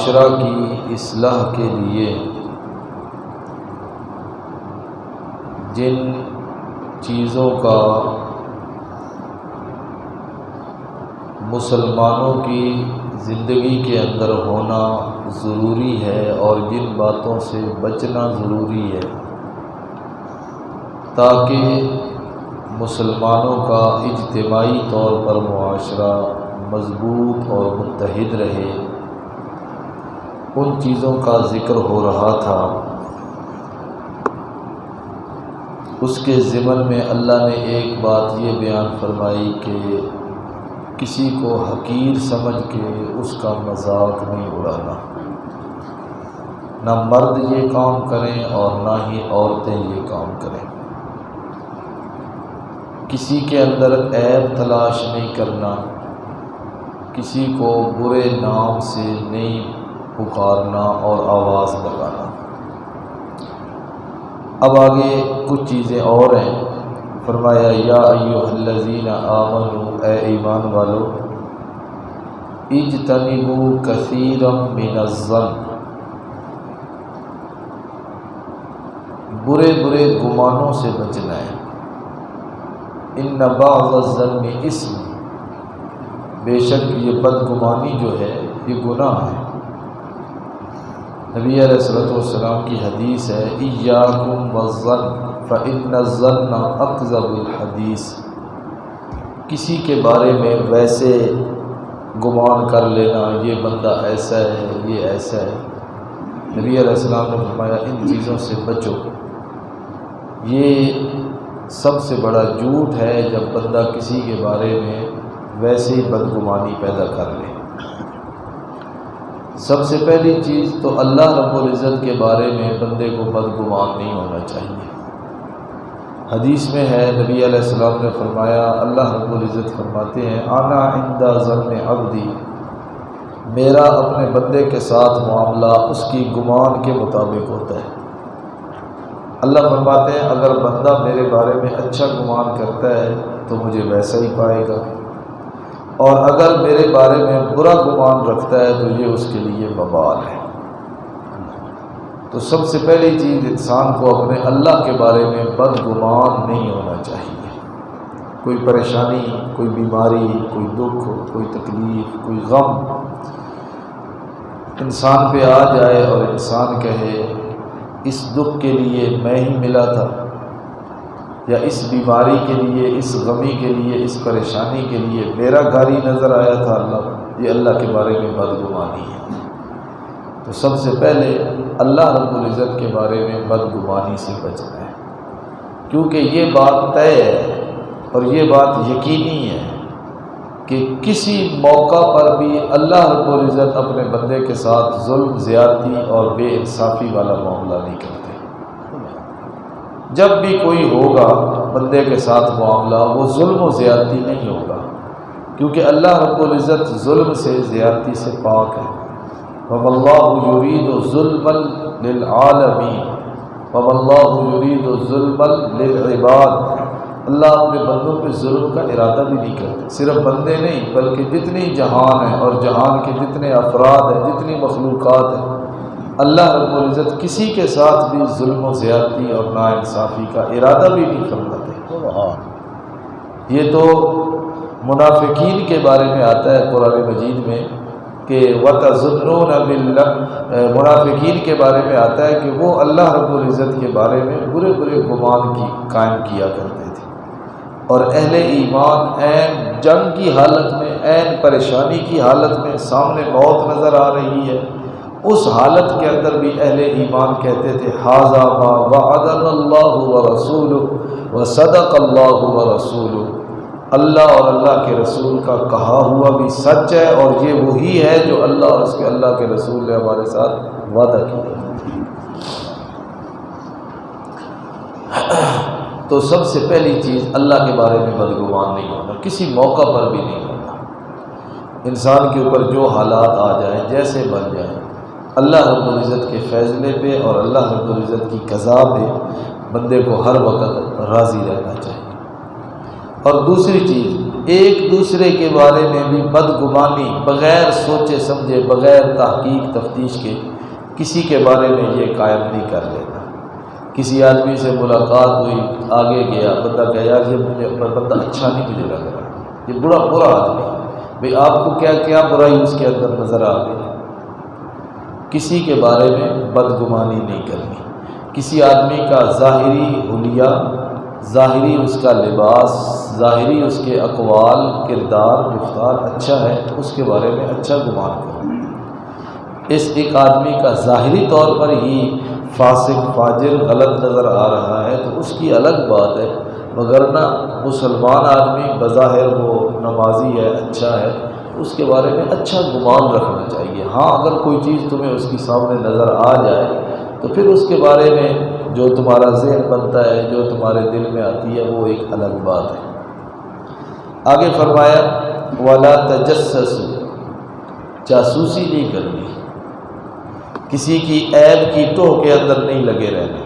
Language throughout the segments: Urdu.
معاشرہ کی اصلاح کے لیے جن چیزوں کا مسلمانوں کی زندگی کے اندر ہونا ضروری ہے اور جن باتوں سے بچنا ضروری ہے تاکہ مسلمانوں کا اجتماعی طور پر معاشرہ مضبوط اور متحد رہے، ان چیزوں کا ذکر ہو رہا تھا۔ اس کے ضمن میں اللہ نے ایک بات یہ بیان فرمائی کہ کسی کو حقیر سمجھ کے اس کا مذاق نہیں اڑانا، نہ مرد یہ کام کریں اور نہ ہی عورتیں یہ کام کریں۔ کسی کے اندر عیب تلاش نہیں کرنا، کسی کو برے نام سے نہیں پکارنا اور آواز لگانا۔ اب آگے کچھ چیزیں اور ہیں۔ فرمایا یا ایھا الذین آمنوا، اے ایمان والو، اجتنبوا کثیرا من الظن، برے برے گمانوں سے بچنا ہے۔ ان بعض الظن اثم، بے شک یہ بدگمانی جو ہے یہ گناہ ہے۔ نبی علیہ الصلوۃ والسلام کی حدیث ہے ایاکم والظن فإن الظن اکذب الحدیث، کسی کے بارے میں ویسے گمان کر لینا یہ بندہ ایسا ہے، یہ ایسا ہے۔ نبی علیہ السلام نے فرمایا ان چیزوں سے بچو، یہ سب سے بڑا جھوٹ ہے جب بندہ کسی کے بارے میں ویسے ہی بدگمانی پیدا کر لے۔ سب سے پہلی چیز تو اللہ رب العزت کے بارے میں بندے کو بدگمان نہیں ہونا چاہیے۔ حدیث میں ہے نبی علیہ السلام نے فرمایا، اللہ رب العزت فرماتے ہیں انا عند ظن عبدی، میرا اپنے بندے کے ساتھ معاملہ اس کی گمان کے مطابق ہوتا ہے۔ اللہ فرماتے ہیں اگر بندہ میرے بارے میں اچھا گمان کرتا ہے تو مجھے ویسا ہی پائے گا، اور اگر میرے بارے میں برا گمان رکھتا ہے تو یہ اس کے لیے وبال ہے۔ تو سب سے پہلی چیز انسان کو اپنے اللہ کے بارے میں بدگمان نہیں ہونا چاہیے۔ کوئی پریشانی، کوئی بیماری، کوئی دکھ، کوئی تکلیف، کوئی غم انسان پہ آ جائے اور انسان کہے اس دکھ کے لیے میں ہی ملا تھا، یا اس بیماری کے لیے، اس غمی کے لیے، اس پریشانی کے لیے میرا گھر ہی نظر آیا تھا اللہ، یہ اللہ کے بارے میں بدگمانی ہے۔ تو سب سے پہلے اللہ رب العزت کے بارے میں بدگمانی سے بچنا ہے، کیونکہ یہ بات طے ہے اور یہ بات یقینی ہے کہ کسی موقع پر بھی اللہ رب العزت اپنے بندے کے ساتھ ظلم، زیادتی اور بے انصافی والا معاملہ نہیں کرتے۔ جب بھی کوئی ہوگا بندے کے ساتھ معاملہ، وہ ظلم و زیادتی نہیں ہوگا، کیونکہ اللہ رب العزت ظلم سے، زیادتی سے پاک ہے۔ وَوَاللَّهُ يُرِيدُ ظُلْمًا لِلْعَالَمِينَ وَوَاللَّهُ يُرِيدُ ظُلْمًا لِلْعِبَادِ، اللہ اپنے بندوں پہ ظلم کا ارادہ بھی نہیں کرتے، صرف بندے نہیں بلکہ جتنی جہان ہے اور جہان کے جتنے افراد ہیں، جتنی مخلوقات ہیں، اللہ رب العزت کسی کے ساتھ بھی ظلم و زیادتی اور ناانصافی کا ارادہ بھی نہیں فرماتے۔ یہ تو منافقین کے بارے میں آتا ہے قرآن مجید میں کہ وَتَظُنُّونَ بِاللَّهِ، منافقین کے بارے میں آتا ہے کہ وہ اللہ رب العزت کے بارے میں برے برے گمان کی قائم کیا کرتے تھے، اور اہل ایمان عین جنگ کی حالت میں، عین پریشانی کی حالت میں، سامنے موت نظر آ رہی ہے، اس حالت کے اندر بھی اہل ایمان کہتے تھے ھذا ما وعدنا اللہ ورسولہ وصدق اللہ ورسولہ، اللہ اور اللہ کے رسول کا کہا ہوا بھی سچ ہے اور یہ وہی ہے جو اللہ اور اس کے اللہ کے رسول نے ہمارے ساتھ وعدہ کیا۔ تو سب سے پہلی چیز اللہ کے بارے میں بدگمان نہیں ہونا، کسی موقع پر بھی نہیں ہونا۔ انسان کے اوپر جو حالات آ جائیں، جیسے بن جائیں، اللہ رب العزت کے فیصلے پہ اور اللہ رب العزت کی قضا پہ بندے کو ہر وقت راضی رہنا چاہیے۔ اور دوسری چیز ایک دوسرے کے بارے میں بھی بدگمانی بغیر سوچے سمجھے بغیر تحقیق تفتیش کے کسی کے بارے میں یہ قائم نہیں کر لینا۔ کسی آدمی سے ملاقات ہوئی، آگے گیا، بندہ کہا یار یہ مجھے بندہ اچھا نہیں مجھے لگ رہا، یہ برا آدمی، بھئی آپ کو کیا برائی اس کے اندر نظر آ گئی؟ کسی کے بارے میں بدگمانی نہیں کرنی۔ کسی آدمی کا ظاہری حلیہ، ظاہری اس کا لباس، ظاہری اس کے اقوال، کردار، رفتار اچھا ہے، اس کے بارے میں اچھا گمان کرو۔ اس ایک آدمی کا ظاہری طور پر ہی فاسق، فاجر، غلط نظر آ رہا ہے تو اس کی الگ بات ہے، وگرنہ مسلمان آدمی بظاہر وہ نمازی ہے، اچھا ہے، اس کے بارے میں اچھا گمان رکھنا چاہیے۔ ہاں اگر کوئی چیز تمہیں اس کی سامنے نظر آ جائے تو پھر اس کے بارے میں جو تمہارا ذہن بنتا ہے، جو تمہارے دل میں آتی ہے، وہ ایک الگ بات ہے۔ آگے فرمایا وَلَا تَجَسَّسُوا، جاسوسی نہیں کرنی، کسی کی عیب کی ٹوہ کے اندر نہیں لگے رہنا،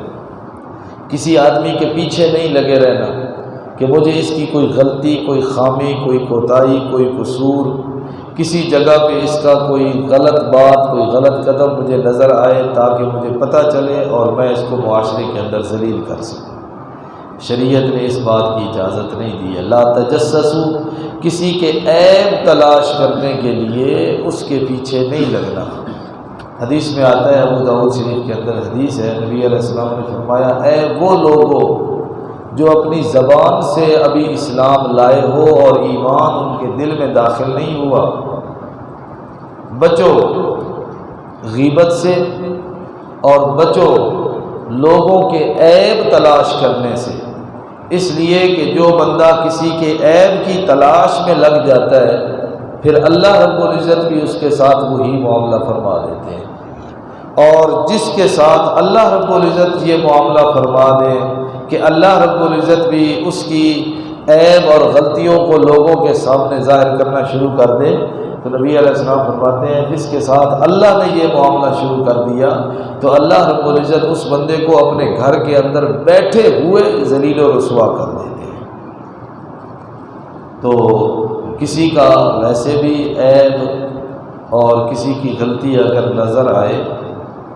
کسی آدمی کے پیچھے نہیں لگے رہنا کہ مجھے اس کی کوئی غلطی، کوئی خامی، کوئی کوتاہی، کوئی قصور، کسی جگہ پہ اس کا کوئی غلط بات، کوئی غلط قدم مجھے نظر آئے تاکہ مجھے پتہ چلے اور میں اس کو معاشرے کے اندر ذلیل کر سکوں۔ شریعت نے اس بات کی اجازت نہیں دی ہے۔ لا تجسسوا، کسی کے عیب تلاش کرنے کے لیے اس کے پیچھے نہیں لگنا۔ حدیث میں آتا ہے، ابو داؤد شریف کے اندر حدیث ہے، نبی علیہ السلام نے فرمایا اے وہ لوگوں جو اپنی زبان سے ابھی اسلام لائے ہو اور ایمان ان کے دل میں داخل نہیں ہوا، بچو غیبت سے اور بچو لوگوں کے عیب تلاش کرنے سے، اس لیے کہ جو بندہ کسی کے عیب کی تلاش میں لگ جاتا ہے پھر اللہ رب العزت بھی اس کے ساتھ وہی معاملہ فرما دیتے ہیں، اور جس کے ساتھ اللہ رب العزت یہ معاملہ فرما دے کہ اللہ رب العزت بھی اس کی عیب اور غلطیوں کو لوگوں کے سامنے ظاہر کرنا شروع کر دے، تو نبی علیہ السلام فرماتے ہیں جس کے ساتھ اللہ نے یہ معاملہ شروع کر دیا تو اللہ رب العزت اس بندے کو اپنے گھر کے اندر بیٹھے ہوئے ذلیل و رسوا کر دیتے ہیں۔ تو کسی کا ویسے بھی عیب اور کسی کی غلطی اگر نظر آئے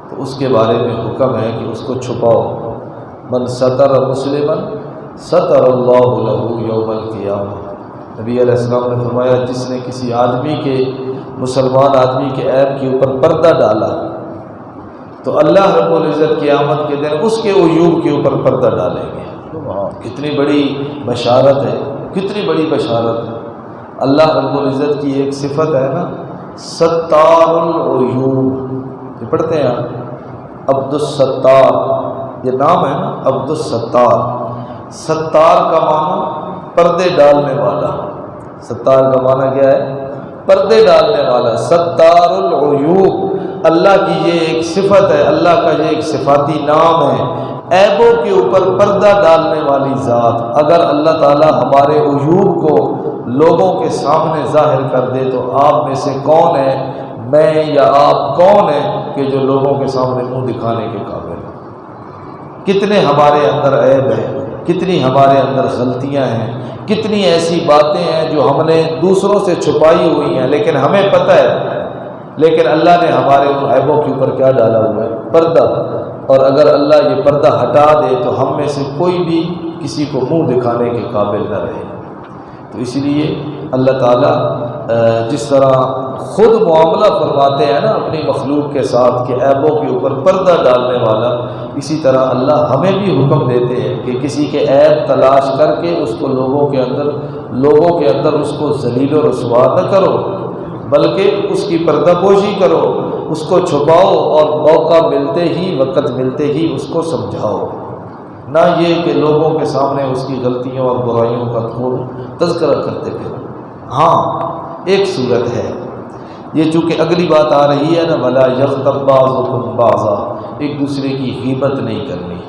تو اس کے بارے میں حکم ہے کہ اس کو چھپاؤ۔ من ستر مسلما ستر اللہ لہ یوم القیامہ، نبی علیہ السلام نے فرمایا جس نے کسی آدمی کے، مسلمان آدمی کے عیب کے اوپر پردہ ڈالا تو اللہ رب العزت قیامت کے دن اس کے عیوب کے اوپر پردہ ڈالیں گے۔ کتنی بڑی بشارت ہے، کتنی بڑی بشارت ہے۔ اللہ رب العزت کی ایک صفت ہے نا، ستار العیوب، یہ پڑھتے ہیں عبد الستار، یہ نام ہے نا عبد الستار۔ ستار کا معنی پردے ڈالنے والا، ستار کا معنی کیا ہے؟ پردے ڈالنے والا، ستار العیوب، اللہ کی یہ ایک صفت ہے، اللہ کا یہ ایک صفاتی نام ہے، عیبوں کے اوپر پردہ ڈالنے والی ذات۔ اگر اللہ تعالی ہمارے عیوب کو لوگوں کے سامنے ظاہر کر دے تو آپ میں سے کون ہے، میں یا آپ کون ہیں کہ جو لوگوں کے سامنے منہ دکھانے کے قابل ہیں؟ کتنے ہمارے اندر عیب ہیں، کتنی ہمارے اندر غلطیاں ہیں، کتنی ایسی باتیں ہیں جو ہم نے دوسروں سے چھپائی ہوئی ہیں لیکن ہمیں پتہ ہے، لیکن اللہ نے ہمارے ان عیبوں کے اوپر کیا ڈالا ہوا ہے؟ پردہ۔ اور اگر اللہ یہ پردہ ہٹا دے تو ہم میں سے کوئی بھی کسی کو منہ دکھانے کے قابل نہ رہے۔ تو اس لیے اللہ تعالیٰ جس طرح خود معاملہ فرماتے ہیں نا اپنی مخلوق کے ساتھ کہ عیبوں کے اوپر پردہ ڈالنے والا، اسی طرح اللہ ہمیں بھی حکم دیتے ہیں کہ کسی کے عیب تلاش کر کے اس کو لوگوں کے اندر اس کو ذلیل و رسوا نہ کرو، بلکہ اس کی پردہ پوشی کرو، اس کو چھپاؤ اور موقع ملتے ہی، وقت ملتے ہی اس کو سمجھاؤ، نہ یہ کہ لوگوں کے سامنے اس کی غلطیوں اور برائیوں کا خوب تذکرہ کرتے پھرو۔ ہاں ایک صورت ہے یہ، چونکہ اگلی بات آ رہی ہے نا وَلَا يَغْتَبْ بَعْضُكُمْ بَعْضًا، ایک دوسرے کی غیبت نہیں کرنی،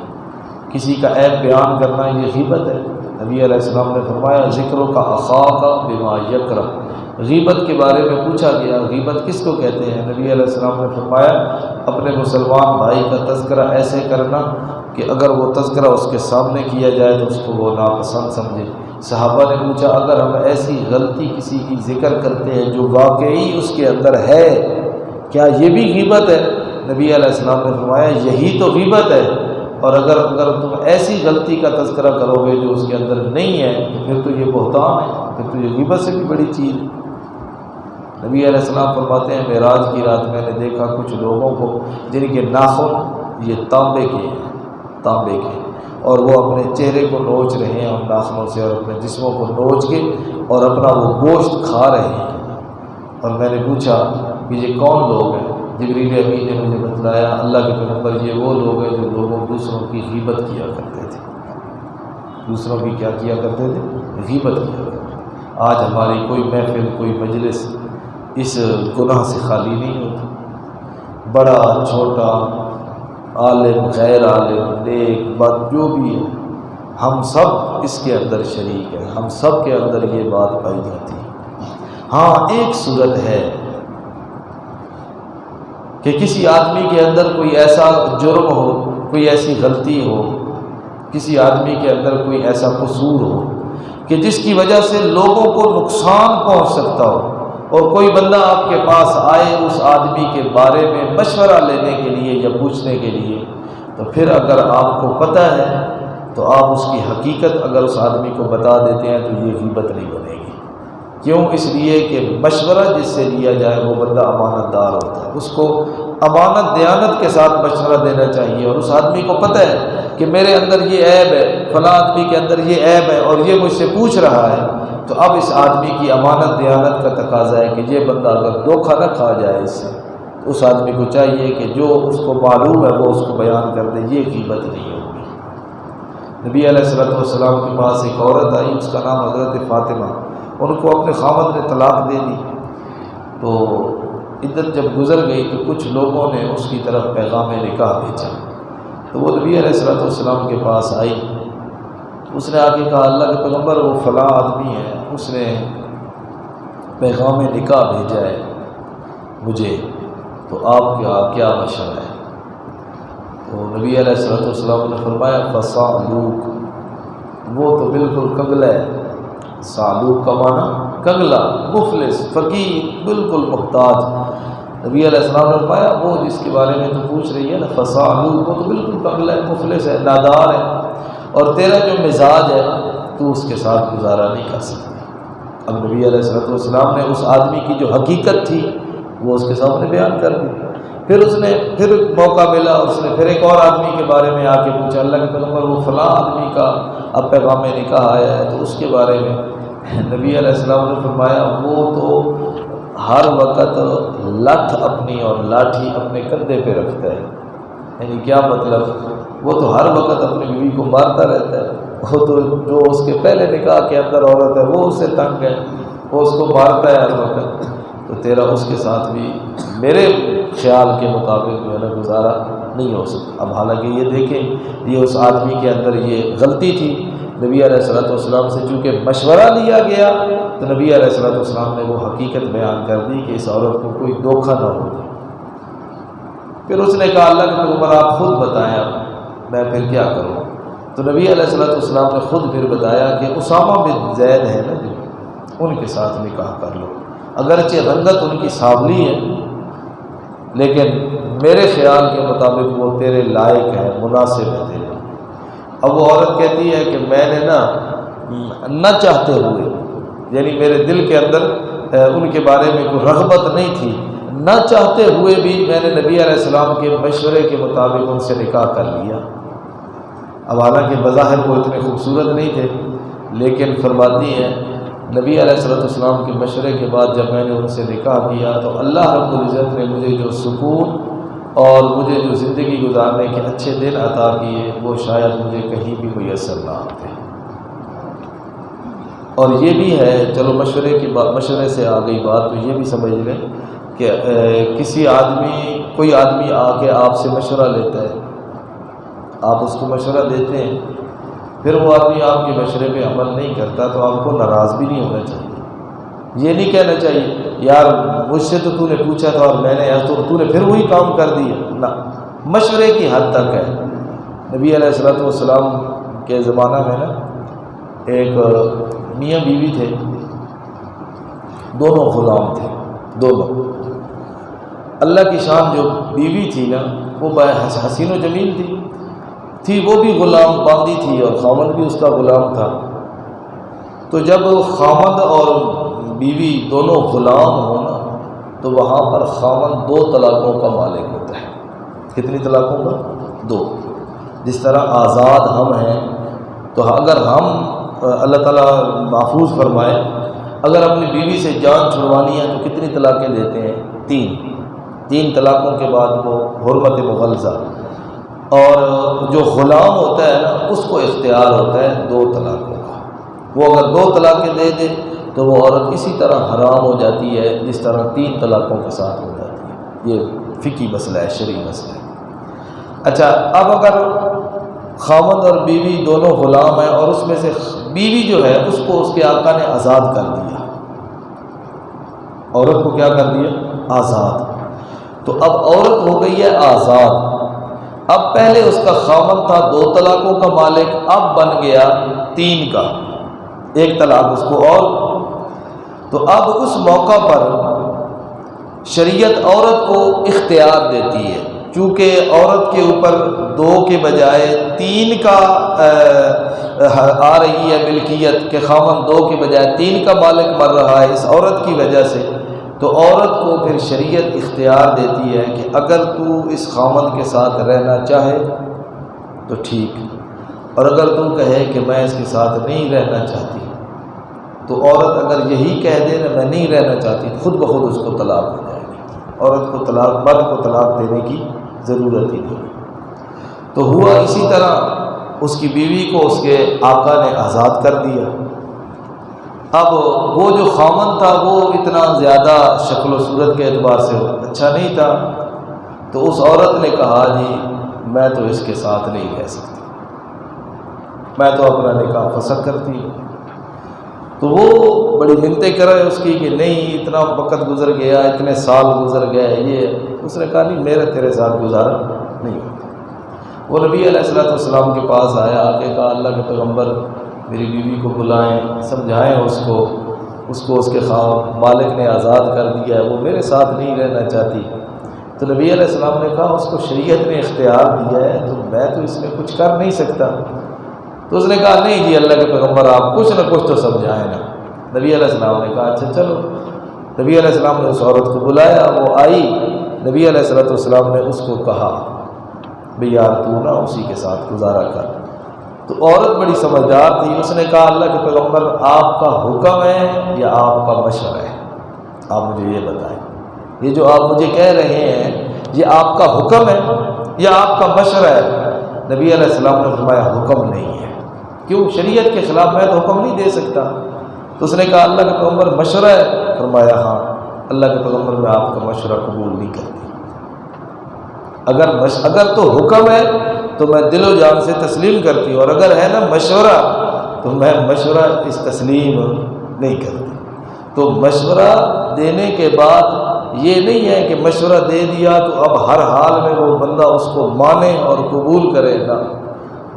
کسی کا عیب بیان کرنا یہ غیبت ہے۔ نبی علیہ السلام نے فرمایا ذِكْرُكَ أَخَاكَ بِمَا يَكْرَهُ، غیبت کے بارے میں پوچھا گیا غیبت کس کو کہتے ہیں؟ نبی علیہ السلام نے فرمایا اپنے مسلمان بھائی کا تذکرہ ایسے کرنا کہ اگر وہ تذکرہ اس کے سامنے کیا جائے تو اس کو وہ ناپسند سمجھے، صحابہ نے پوچھا اگر ہم ایسی غلطی کسی کی ذکر کرتے ہیں جو واقعی اس کے اندر ہے، کیا یہ بھی غیبت ہے؟ نبی علیہ السلام نے فرمایا یہی تو غیبت ہے، اور اگر تم ایسی غلطی کا تذکرہ کرو گے جو اس کے اندر نہیں ہے تو پھر تو یہ بہتان ہے، پھر تو یہ غیبت سے بھی بڑی چیز ہے۔ نبی علیہ السلام فرماتے ہیں معراج کی رات میں نے دیکھا کچھ لوگوں کو جن کے ناخن یہ تانبے کے اور وہ اپنے چہرے کو نوچ رہے ہیں اور ناخنوں سے، اور اپنے جسموں کو نوچ کے اور اپنا وہ گوشت کھا رہے ہیں۔ اور میں نے پوچھا کہ یہ کون لوگ ہیں؟ جبریل امین نے مجھے بتلایا اللہ کے پیغمبر یہ وہ لوگ ہیں جو لوگوں دوسروں کی غیبت کیا کرتے تھے، دوسروں کی کیا کیا کرتے تھے؟ غیبت کیا کرتے تھے۔ آج ہماری کوئی محفل کوئی مجلس اس گناہ سے خالی نہیں ہوتی، بڑا چھوٹا، عالم غیر عالم، نیک بد جو بھی ہے، ہم سب اس کے اندر شریک ہیں، ہم سب کے اندر یہ بات پائی جاتی ہے۔ ہاں ایک صورت ہے کہ کسی آدمی کے اندر کوئی ایسا جرم ہو، کوئی ایسی غلطی ہو، کسی آدمی کے اندر کوئی ایسا قصور ہو کہ جس کی وجہ سے لوگوں کو نقصان پہنچ سکتا ہو، اور کوئی بندہ آپ کے پاس آئے اس آدمی کے بارے میں مشورہ لینے کے لیے یا پوچھنے کے لیے، تو پھر اگر آپ کو پتہ ہے تو آپ اس کی حقیقت اگر اس آدمی کو بتا دیتے ہیں تو یہ غیبت نہیں بنے گی۔ کیوں؟ اس لیے کہ مشورہ جس سے لیا جائے وہ بندہ امانت دار ہوتا ہے، اس کو امانت دیانت کے ساتھ مشورہ دینا چاہیے، اور اس آدمی کو پتہ ہے کہ میرے اندر یہ عیب ہے، فلاں آدمی کے اندر یہ عیب ہے اور یہ مجھ سے پوچھ رہا ہے، تو اب اس آدمی کی امانت دیانت کا تقاضا ہے کہ یہ بندہ اگر دھوکہ نہ کھا جائے اس سے، تو اس آدمی کو چاہیے کہ جو اس کو معلوم ہے وہ اس کو بیان کر دے، یہ غیبت نہیں ہوگی۔ نبی علیہ السلام کے پاس ایک عورت آئی، اس کا نام حضرت فاطمہ، ان کو اپنے خامد نے طلاق دے دی، تو عدت جب گزر گئی تو کچھ لوگوں نے اس کی طرف پیغام نکاح بھیجا، تو وہ نبی علیہ السلام کے پاس آئی، اس نے آ کے کہا اللہ کے پیغمبر وہ فلاں آدمی ہے، اس نے پیغام نکاح بھیجا ہے مجھے، تو آپ کیا مشورہ ہے؟ تو نبی علیہ السلام نے فرمایا فصعلوک، وہ تو بالکل کنگلا ہے، صعلوک کا معنی کنگلا، مفلس، فقیر، بالکل محتاج۔ نبی علیہ السلام نے فرمایا وہ جس کے بارے میں تو پوچھ رہی ہے نا فصعلوک، وہ تو بالکل کنگلا ہے، مفلس ہے، نادار ہے، اور تیرا جو مزاج ہے تو اس کے ساتھ گزارا نہیں کر سکتی۔ اب نبی علیہ السلام نے اس آدمی کی جو حقیقت تھی وہ اس کے سامنے بیان کر دی۔ پھر موقع ملا، اس نے پھر ایک اور آدمی کے بارے میں آ کے پوچھا اللہ کے پیغمبر وہ فلاں آدمی کا اب پیغام نکاح آیا ہے، تو اس کے بارے میں نبی علیہ السلام نے فرمایا وہ تو ہر وقت لٹھ اپنی اور لاٹھی اپنے کندھے پہ رکھتا ہے، یعنی کیا مطلب؟ وہ تو ہر وقت اپنی بیوی کو مارتا رہتا ہے، وہ تو جو اس کے پہلے نکاح کے اندر عورت ہے وہ اس سے تنگ ہے، وہ اس کو مارتا ہے ہر وقت، تو تیرا اس کے ساتھ بھی میرے خیال کے مطابق جو ہے نا گزارا نہیں ہو سکتا۔ اب حالانکہ یہ دیکھیں یہ اس آدمی کے اندر یہ غلطی تھی، نبی علیہ السلام سے چونکہ مشورہ لیا گیا تو نبی علیہ السلام نے وہ حقیقت بیان کر دی کہ اس عورت کو کوئی دھوکہ نہ ہو جائے۔ پھر اس نے کہا اللہ کے پیغمبر آپ خود بتائیں اب میں پھر کیا کروں؟ تو نبی علیہ السلام نے خود پھر بتایا کہ اسامہ بن زید ہے نا جو، ان کے ساتھ نکاح کر لو، اگرچہ رنگت ان کی سانولی ہے لیکن میرے خیال کے مطابق وہ تیرے لائق ہے، مناسب ہے تیرے۔ اب وہ عورت کہتی ہے کہ میں نے نہ چاہتے ہوئے، یعنی میرے دل کے اندر ان کے بارے میں کوئی رغبت نہیں تھی، نہ چاہتے ہوئے بھی میں نے نبی علیہ السلام کے مشورے کے مطابق ان سے نکاح کر لیا۔ اب حالانکہ بظاہر وہ اتنے خوبصورت نہیں تھے، لیکن فرماتی ہیں نبی علیہ السلام کے مشورے کے بعد جب میں نے ان سے نکاح کیا تو اللہ رب العزت نے مجھے جو سکون اور مجھے جو زندگی گزارنے کے اچھے دن عطا کیے وہ شاید مجھے کہیں بھی میسر نہ آتے۔ اور یہ بھی ہے، چلو مشورے سے آ گئی بات، تو یہ بھی سمجھ لیں کہ کوئی آدمی آ کے آپ سے مشورہ لیتا ہے، آپ اس کو مشورہ دیتے ہیں، پھر وہ آدمی آپ کے مشورے پہ عمل نہیں کرتا تو آپ کو ناراض بھی نہیں ہونا چاہیے، یہ نہیں کہنا چاہیے یار مجھ سے تو نے پوچھا تھا اور میں نے تو نے پھر وہی کام کر دیا، نہ، مشورے کی حد تک ہے۔ نبی علیہ السلام کے زمانہ میں نا ایک میاں بیوی تھے، دونوں غلام تھے، دونوں۔ اللہ کی شان جو بیوی تھی نا وہ حسین و جمیل تھی، وہ بھی غلام باندھی تھی اور خاوند بھی اس کا غلام تھا۔ تو جب خاوند اور بیوی دونوں غلام ہوں نا تو وہاں پر خاوند 2 طلاقوں کا مالک ہوتا ہے۔ کتنی طلاقوں کا؟ 2۔ جس طرح آزاد ہم ہیں تو اگر ہم اللہ تعالیٰ محفوظ فرمائے اگر اپنی بیوی سے جان چھڑوانی ہے تو کتنی طلاقیں دیتے ہیں؟ 3 طلاقوں کے بعد وہ حرمت مغلظہ۔ اور جو غلام ہوتا ہے نا اس کو اختیار ہوتا ہے 2 طلاقوں کا۔ وہ اگر 2 طلاقیں دے دے تو وہ عورت اسی طرح حرام ہو جاتی ہے جس طرح 3 طلاقوں کے ساتھ ہو جاتی ہے۔ یہ فقہی مسئلہ ہے، شرعی مسئلہ ہے۔ اچھا، اب اگر خاوند اور بیوی دونوں غلام ہیں اور اس میں سے بیوی جو ہے اس کو اس کے آقا نے آزاد کر دیا، عورت کو کیا کر دیا؟ آزاد۔ تو اب عورت ہو گئی ہے آزاد۔ اب پہلے اس کا خاوند تھا 2 طلاقوں کا مالک، اب بن گیا 3 کا، 1 طلاق اس کو اور۔ تو اب اس موقع پر شریعت عورت کو اختیار دیتی ہے، چونکہ عورت کے اوپر 2 کے بجائے 3 کا آ رہی ہے ملکیت، کہ خاوند 2 کے بجائے 3 کا مالک بن رہا ہے اس عورت کی وجہ سے، تو عورت کو پھر شریعت اختیار دیتی ہے کہ اگر تو اس خاوند کے ساتھ رہنا چاہے تو ٹھیک، اور اگر تو کہے کہ میں اس کے ساتھ نہیں رہنا چاہتی، تو عورت اگر یہی کہہ دے نا میں نہیں رہنا چاہتی، خود بخود اس کو طلاق ہو جائے گی۔ عورت کو طلاق، مرد کو طلاق دینے کی ضرورت ہی نہیں۔ تو ہوا اسی طرح اس کی بیوی کو اس کے آقا نے آزاد کر دیا۔ اب وہ جو خاوند تھا وہ اتنا زیادہ شکل و صورت کے اعتبار سے اچھا نہیں تھا، تو اس عورت نے کہا جی میں تو اس کے ساتھ نہیں رہ سکتی، میں تو اپنا نکاح فسخ کرتی ہوں۔ تو وہ بڑی منتیں کرے اس کی کہ نہیں اتنا وقت گزر گیا، اتنے سال گزر گئے، یہ اس نے کہا نہیں میرا تیرے ساتھ گزارا نہیں ہوتا۔ وہ نبی علیہ السلام کے پاس آیا، آ کے کہا اللہ کے پیغمبر میری بیوی کو بلائیں، سمجھائیں اس کو اس کے مالک نے آزاد کر دیا ہے، وہ میرے ساتھ نہیں رہنا چاہتی۔ تو نبی علیہ السلام نے کہا اس کو شریعت نے اختیار دیا ہے تو میں تو اس میں کچھ کر نہیں سکتا۔ تو اس نے کہا نہیں جی اللہ کے پیغمبر آپ کچھ نہ کچھ تو سمجھائیں نا۔ نبی علیہ السلام نے کہا اچھا چلو۔ نبی علیہ السلام نے اس عورت کو بلایا، وہ آئی، نبی علیہ السلام نے اس کو کہا بھئی یار تو نا اسی کے ساتھ گزارا کر۔ تو عورت بڑی سمجھدار تھی، اس نے کہا اللہ کے پیغمبر آپ کا حکم ہے یا آپ کا مشورہ ہے؟ آپ مجھے یہ بتائیں، یہ جو آپ مجھے کہہ رہے ہیں یہ آپ کا حکم ہے یا آپ کا مشورہ ہے؟ نبی علیہ السلام نے فرمایا حکم نہیں ہے۔ کیوں؟ شریعت کے خلاف میں تو حکم نہیں دے سکتا۔ تو اس نے کہا اللہ کے پیغمبر مشورہ ہے؟ فرمایا ہاں۔ اللہ کے پیغمبر میں آپ کا مشورہ قبول نہیں کرتی، اگر تو حکم ہے تو میں دل و جان سے تسلیم کرتی ہوں، اور اگر ہے نا مشورہ تو میں مشورہ اس تسلیم نہیں کرتی۔ تو مشورہ دینے کے بعد یہ نہیں ہے کہ مشورہ دے دیا تو اب ہر حال میں وہ بندہ اس کو مانے اور قبول کرے نا،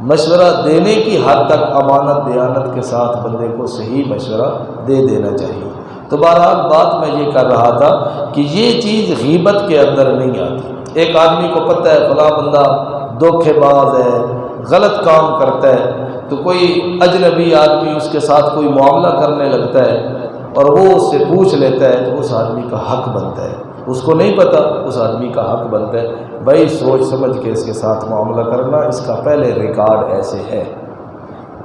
مشورہ دینے کی حد تک امانت دیانت کے ساتھ بندے کو صحیح مشورہ دے دینا چاہیے۔ تو بہرحال بات میں یہ کر رہا تھا کہ یہ چیز غیبت کے اندر نہیں آتی۔ ایک آدمی کو پتہ ہے فلاں بندہ دھوکے باز ہے، غلط کام کرتا ہے، تو کوئی اجنبی آدمی اس کے ساتھ کوئی معاملہ کرنے لگتا ہے اور وہ اس سے پوچھ لیتا ہے تو اس آدمی کا حق بنتا ہے، اس کو نہیں پتہ اس آدمی کا حق بنتا ہے بھائی سوچ سمجھ کے اس کے ساتھ معاملہ کرنا، اس کا پہلے ریکارڈ ایسے ہے۔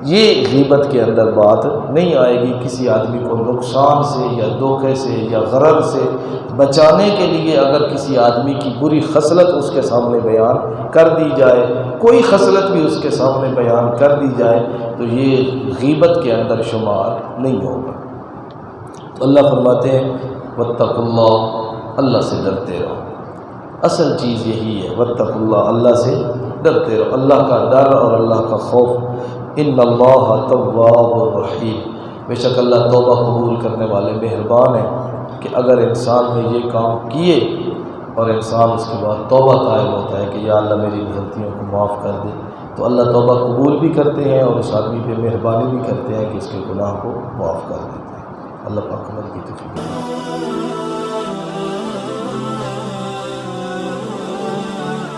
یہ غیبت کے اندر بات نہیں آئے گی۔ کسی آدمی کو نقصان سے یا دھوکے سے یا غرض سے بچانے کے لیے اگر کسی آدمی کی بری خصلت اس کے سامنے بیان کر دی جائے، کوئی خصلت بھی اس کے سامنے بیان کر دی جائے تو یہ غیبت کے اندر شمار نہیں ہوگا۔ تو اللہ فرماتے ہیں واتقوا اللہ، اللہ سے ڈرتے رہو۔ اصل چیز یہی ہے واتقوا اللہ، اللہ سے ڈرتے رہو، اللہ کا ڈر اور اللہ کا خوف۔ ان اللہ تواب الرحیم، بے شک اللہ توبہ قبول کرنے والے مہربان ہیں کہ اگر انسان نے یہ کام کیے اور انسان اس کے بعد توبہ طائب ہوتا ہے کہ یا اللہ میری غلطیوں کو معاف کر دے، تو اللہ توبہ قبول بھی کرتے ہیں اور اس آدمی پہ مہربانی بھی کرتے ہیں کہ اس کے گناہ کو معاف کر دیتے ہیں۔ اللہ پاک ہمیں کی توفیق